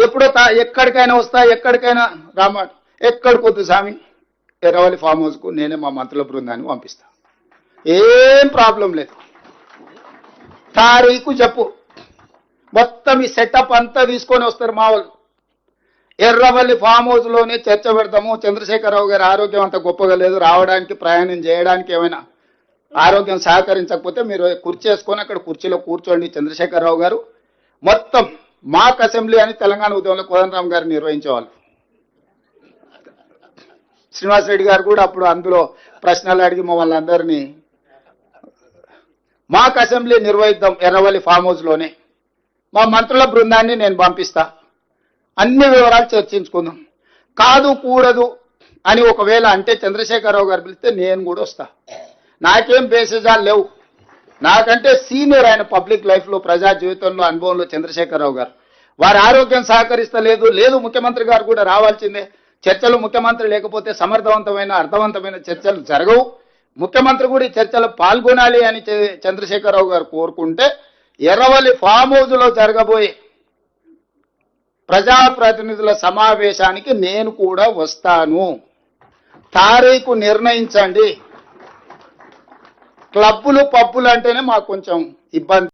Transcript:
ఎప్పుడో ఎక్కడికైనా వస్తా, ఎక్కడికైనా రామాట, ఎక్కడికొద్దు స్వామి, ఎర్రవల్లి ఫామ్ హౌస్కు నేనే మా మంత్రుల బృందాన్ని పంపిస్తా, ఏం ప్రాబ్లం లేదు. తారీఖు చెప్పు, మొత్తం ఈ సెటప్ అంతా తీసుకొని వస్తారు మా వాళ్ళు. ఎర్రవల్లి ఫామ్ హౌస్లోనే చర్చ పెడతాము. చంద్రశేఖరరావు గారి ఆరోగ్యం అంత గొప్పగా లేదు, రావడానికి ప్రయాణం చేయడానికి ఏమైనా ఆరోగ్యం సహకరించకపోతే మీరు కుర్చీ వేసుకొని అక్కడ కుర్చీలో కూర్చోండి చంద్రశేఖరరావు గారు. మొత్తం మాక్ అసెంబ్లీ అని తెలంగాణ ఉద్యమంలో కోదండరామ్ గారు నిర్వహించేవాళ్ళు. శ్రీనివాస్ రెడ్డి గారు కూడా అప్పుడు అందులో ప్రశ్నలు అడిగి మమ్మల్ని అందరినీ మాక్ అసెంబ్లీ నిర్వహిద్దాం ఎర్రవల్లి ఫామ్ హౌస్లోనే, మా మంత్రుల బృందాన్ని నేను పంపిస్తా, అన్ని వివరాలు చర్చించుకుందాం. కాదు కూడదు అని ఒకవేళ అంటే చంద్రశేఖరరావు గారు పిలిస్తే నేను కూడా వస్తా, నాకేం బేసిజాలు లేవు. నాకంటే సీనియర్ ఆయన పబ్లిక్ లైఫ్లో, ప్రజా జీవితంలో, అనుభవంలో చంద్రశేఖరరావు గారు. వారి ఆరోగ్యం సహకరిస్తలేదు, లేదు ముఖ్యమంత్రి గారు కూడా రావాల్సిందే. చర్చలు ముఖ్యమంత్రి లేకపోతే సమర్థవంతమైన అర్థవంతమైన చర్చలు జరగవు. ముఖ్యమంత్రి కూడా ఈ చర్చలు పాల్గొనాలి అని చంద్రశేఖరరావు గారు కోరుకుంటే ఎర్రవల్లి ఫామ్ హౌస్లో జరగబోయే ప్రజాప్రతినిధుల సమావేశానికి నేను కూడా వస్తాను. తారీఖు నిర్ణయించండి. క్లబ్బులు పబ్బులు అంటేనే మాకు కొంచెం ఇబ్బంది.